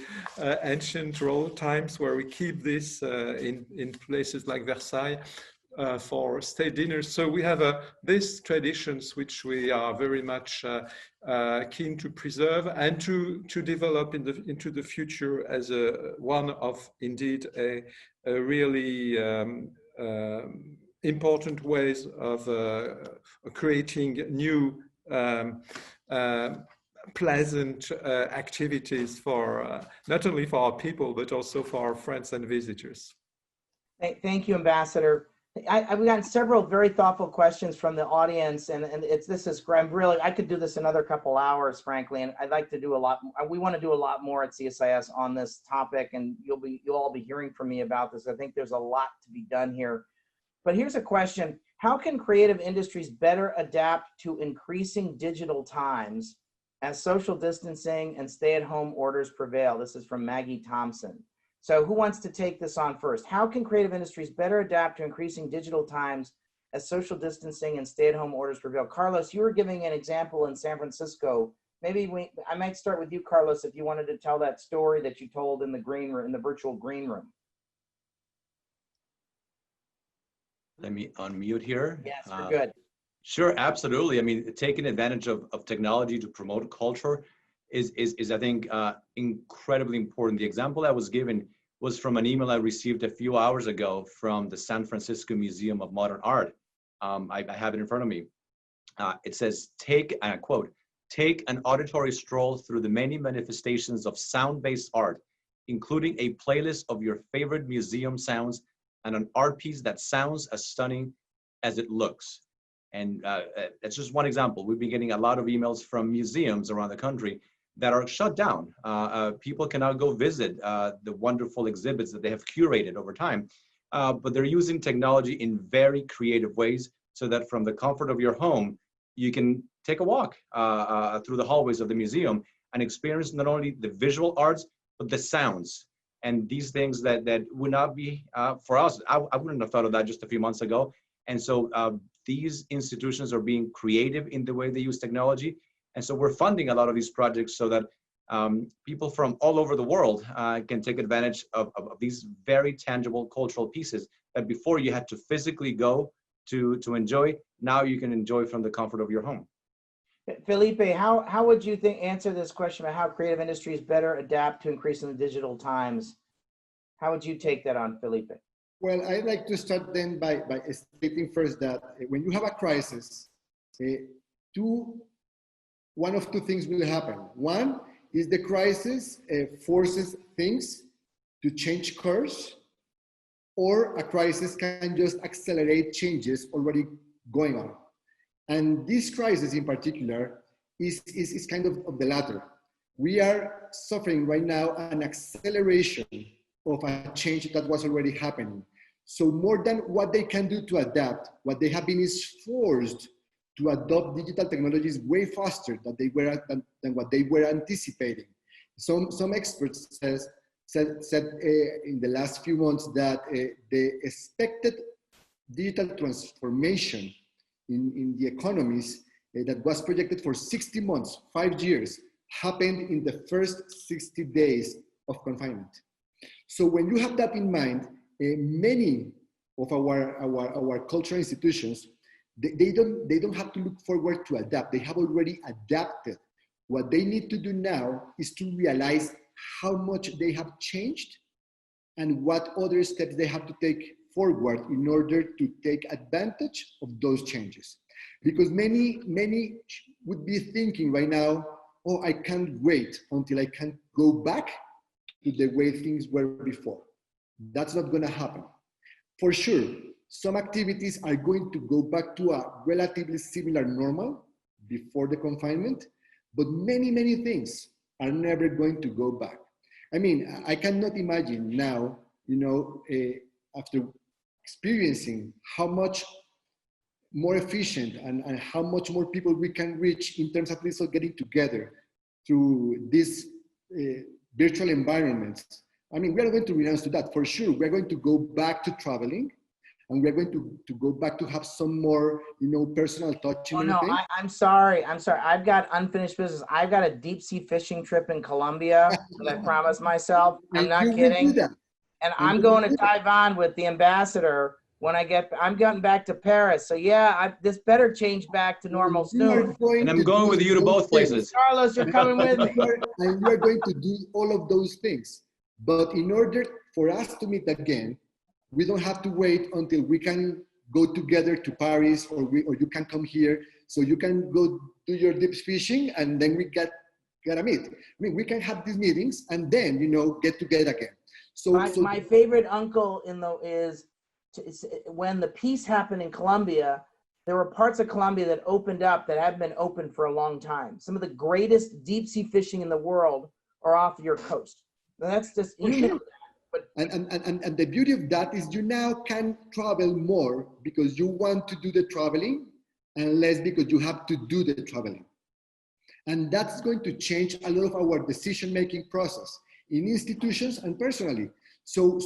ancient royal times, where we keep this in places like Versailles for state dinners. So we have these traditions which we are very much keen to preserve and to develop into the future as one of indeed a really important ways of creating new pleasant activities for not only for our people, but also for our friends and visitors. Thank you, Ambassador. We've gotten several very thoughtful questions from the audience, and this is great. I could do this another couple hours, frankly, and I'd like to do a lot. We want to do a lot more at CSIS on this topic, and you'll all be hearing from me about this. I think there's a lot to be done here. But here's a question: how can creative industries better adapt to increasing digital times as social distancing and stay-at-home orders prevail? This is from Maggie Thompson. So who wants to take this on first? How can creative industries better adapt to increasing digital times as social distancing and stay-at-home orders prevail? Carlos, you were giving an example in San Francisco. Maybe I might start with you, Carlos, if you wanted to tell that story that you told in the green room, in the virtual green room. Let me unmute here. Yes, we're good. Sure, absolutely. I mean, taking advantage of technology to promote culture is I think, incredibly important. The example I was given was from an email I received a few hours ago from the San Francisco Museum of Modern Art. I have it in front of me. It says, and I quote, "Take an auditory stroll through the many manifestations of sound-based art, including a playlist of your favorite museum sounds and an art piece that sounds as stunning as it looks." And that's just one example. We've been getting a lot of emails from museums around the country that are shut down. People cannot go visit the wonderful exhibits that they have curated over time, but they're using technology in very creative ways so that from the comfort of your home, you can take a walk through the hallways of the museum and experience not only the visual arts, but the sounds. And these things that would not be for us. I wouldn't have thought of that just a few months ago. And so these institutions are being creative in the way they use technology. And so we're funding a lot of these projects so that people from all over the world can take advantage of these very tangible cultural pieces that before you had to physically go to enjoy. Now you can enjoy from the comfort of your home. Felipe, how would you answer this question about how creative industries better adapt to increasingly digital times? How would you take that on, Felipe? Well, I'd like to start then by stating first that when you have a crisis, one of two things will happen. One is the crisis forces things to change course, or a crisis can just accelerate changes already going on. And this crisis in particular is kind of the latter. We are suffering right now an acceleration of a change that was already happening. So more than what they can do to adapt, what they have been is forced to adopt digital technologies way faster than what they were anticipating. Some experts said in the last few months that the expected digital transformation in the economies that was projected for 60 months, 5 years, happened in the first 60 days of confinement. So when you have that in mind, many of our cultural institutions, they don't have to look forward to adapt. They have already adapted. What they need to do now is to realize how much they have changed and what other steps they have to take forward in order to take advantage of those changes. Because many would be thinking right now, oh, I can't wait until I can go back to the way things were before. That's not going to happen. For sure, some activities are going to go back to a relatively similar normal before the confinement, but many things are never going to go back. I mean, I cannot imagine now, after experiencing how much more efficient and how much more people we can reach in terms of also getting together through these virtual environments. I mean, we are going to renounce to that for sure. We're going to go back to traveling, and we're going to go back to have some more, personal touch. Oh no, I'm sorry. I've got unfinished business. I've got a deep sea fishing trip in Colombia that I promised myself. I'm not kidding. And I'm going to Taiwan with the ambassador when I'm getting back to Paris. So yeah, this better change back to normal soon. And I'm going with you to both places. Carlos, you're coming with me. And we're going to do all of those things. But in order for us to meet again, we don't have to wait until we can go together to Paris, or you can come here, so you can go do your deep fishing, and then we gotta meet. I mean, we can have these meetings and then get together again. So my favorite uncle is when the peace happened in Colombia. There were parts of Colombia that opened up that haven't been open for a long time. Some of the greatest deep sea fishing in the world are off your coast. And that's just And the beauty of that is you now can travel more because you want to do the traveling, and less because you have to do the traveling. And that's going to change a lot of our decision-making process in institutions and personally. So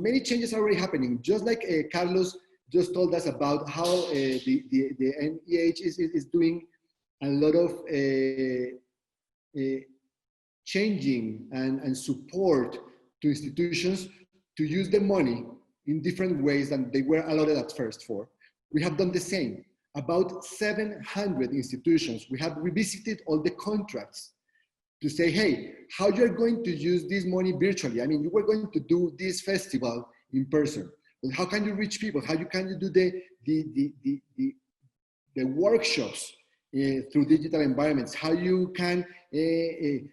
many changes are already happening. Just like Carlos just told us about how the NEH is doing a lot of changing and support to institutions to use the money in different ways than they were allotted at first for. We have done the same. About 700 institutions. We have revisited all the contracts to say, hey, how you're going to use this money virtually? I mean, you were going to do this festival in person, but how can you reach people? How can you do the workshops through digital environments? How you can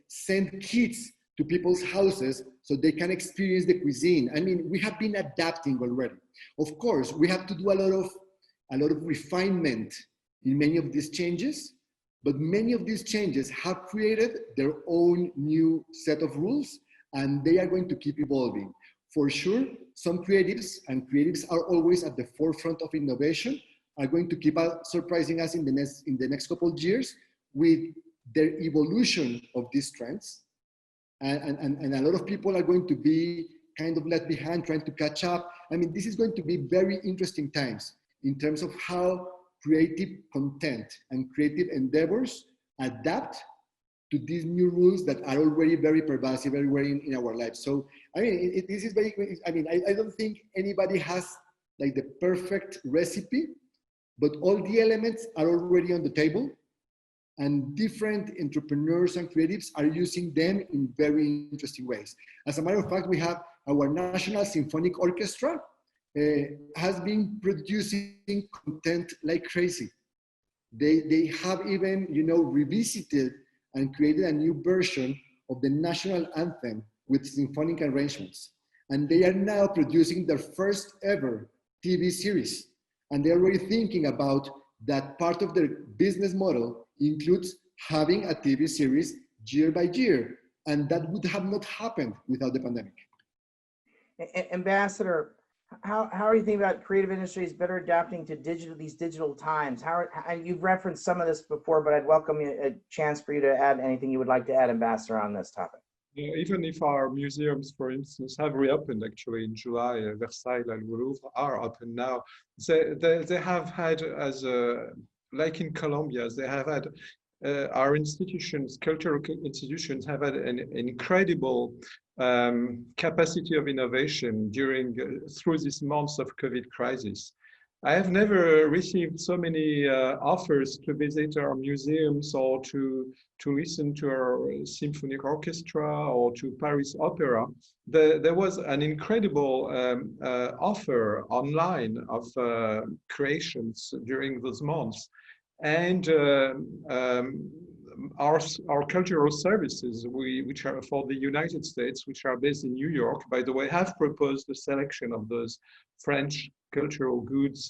send kits to people's houses so they can experience the cuisine? I mean, we have been adapting already. Of course, we have to do a lot of refinement in many of these changes, but many of these changes have created their own new set of rules, and they are going to keep evolving. For sure, some creatives, and creatives are always at the forefront of innovation, are going to keep surprising us in the next couple of years with their evolution of these trends. And a lot of people are going to be kind of left behind, trying to catch up. I mean, this is going to be very interesting times in terms of how creative content and creative endeavors adapt to these new rules that are already very pervasive everywhere in our lives. So, I mean, this is very, I mean, I don't think anybody has like the perfect recipe, but all the elements are already on the table, and different entrepreneurs and creatives are using them in very interesting ways. As a matter of fact, we have our National Symphonic Orchestra has been producing content like crazy. They have even, you know, revisited and created a new version of the national anthem with symphonic arrangements. And they are now producing their first ever TV series. And they're already thinking about that part of their business model includes having a TV series year by year. And that would have not happened without the pandemic. Ambassador, how are you thinking about creative industries better adapting to these digital times? You've referenced some of this before, but I'd welcome a chance for you to add anything you would like to add, Ambassador, on this topic. Even if our museums, for instance, have reopened actually in July, Versailles and Louvre are open now. They have had, like in Colombias, they have had our institutions, cultural institutions, have had an incredible capacity of innovation through these months of COVID crisis. I have never received so many offers to visit our museums or to listen to our symphonic orchestra or to Paris Opera. There was an incredible offer online of creations during those months. And our cultural services, which are for the United States, which are based in New York, by the way, have proposed a selection of those French cultural goods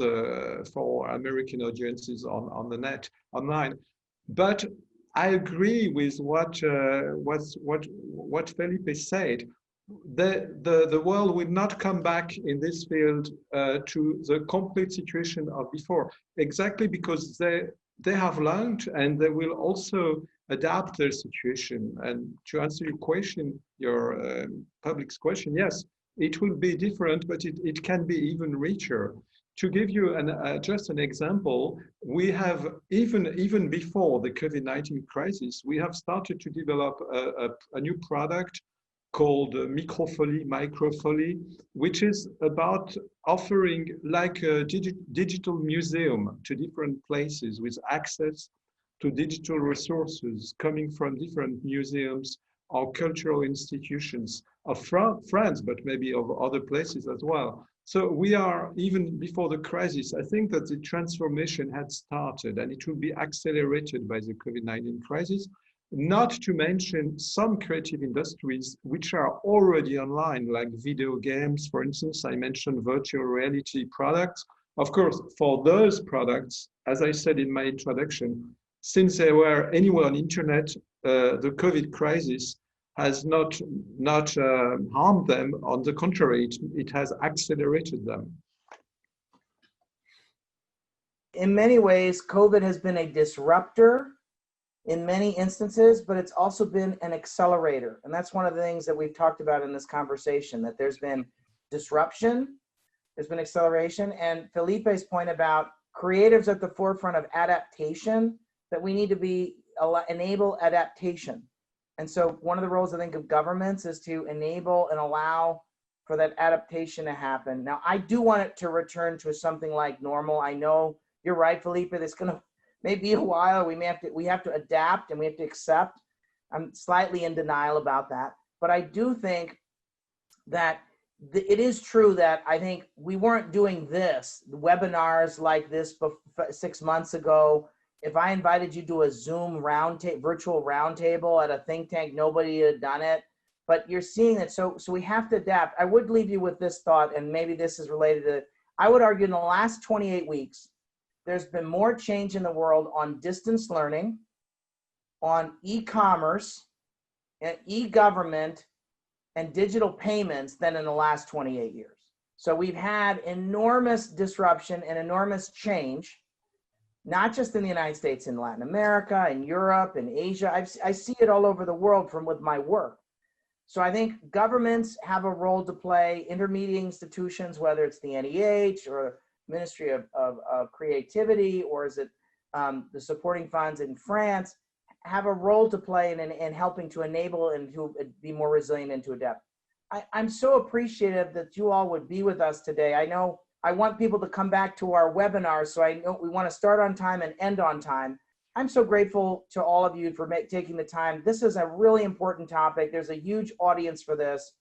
for American audiences on the net, online. But I agree with what Felipe said. The world will not come back in this field to the complete situation of before, exactly because they have learned and they will also adapt their situation. And to answer your question, your public's question, yes, it will be different, but it can be even richer. To give you just an example, we have, even before the COVID-19 crisis, we have started to develop a new product called Microfolie, which is about offering like a digital museum to different places with access to digital resources coming from different museums or cultural institutions of France, but maybe of other places as well. So we are, even before the crisis, I think that the transformation had started and it will be accelerated by the COVID-19 crisis. Not to mention some creative industries which are already online, like video games, for instance. I mentioned virtual reality products. Of course, for those products, as I said in my introduction, since they were anywhere on internet, the COVID crisis has not harmed them. On the contrary, it has accelerated them. In many ways, COVID has been a disruptor in many instances, but it's also been an accelerator. And that's one of the things that we've talked about in this conversation, that there's been disruption, there's been acceleration, and Felipe's point about creatives at the forefront of adaptation, that we need to enable adaptation. And so one of the roles, I think, of governments is to enable and allow for that adaptation to happen. Now, I do want it to return to something like normal. I know you're right, Felipe, there's gonna maybe a while, we have to adapt and we have to accept. I'm slightly in denial about that. But I do think that it is true that I think we weren't doing this, webinars like this 6 months ago. If I invited you to a Zoom virtual roundtable at a think tank, nobody had done it. But you're seeing that, so we have to adapt. I would leave you with this thought, and maybe this is related to, I would argue in the last 28 weeks, there's been more change in the world on distance learning, on e-commerce, and e-government, and digital payments than in the last 28 years. So we've had enormous disruption and enormous change, not just in the United States, in Latin America, in Europe, in Asia. I see it all over the world with my work. So I think governments have a role to play, intermediate institutions, whether it's the NEH or Ministry of Creativity, or is it the supporting funds in France, have a role to play in helping to enable and to be more resilient and to adapt. I'm so appreciative that you all would be with us today. I know I want people to come back to our webinar, so I know we want to start on time and end on time. I'm so grateful to all of you for taking the time. This is a really important topic. There's a huge audience for this.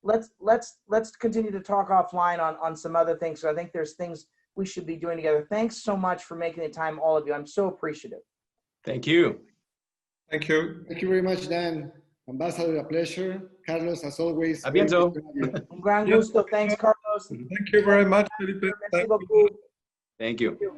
Let's continue to talk offline on some other things. So I think there's things we should be doing together. Thanks so much for making the time, all of you. I'm so appreciative. Thank you. Thank you. Thank you very much, Dan. Ambassador, a pleasure. Carlos, as always. A bientôt. Un gran gusto. Thanks, Carlos. Thank you very much, Felipe. Merci beaucoup. Thank you. Thank you.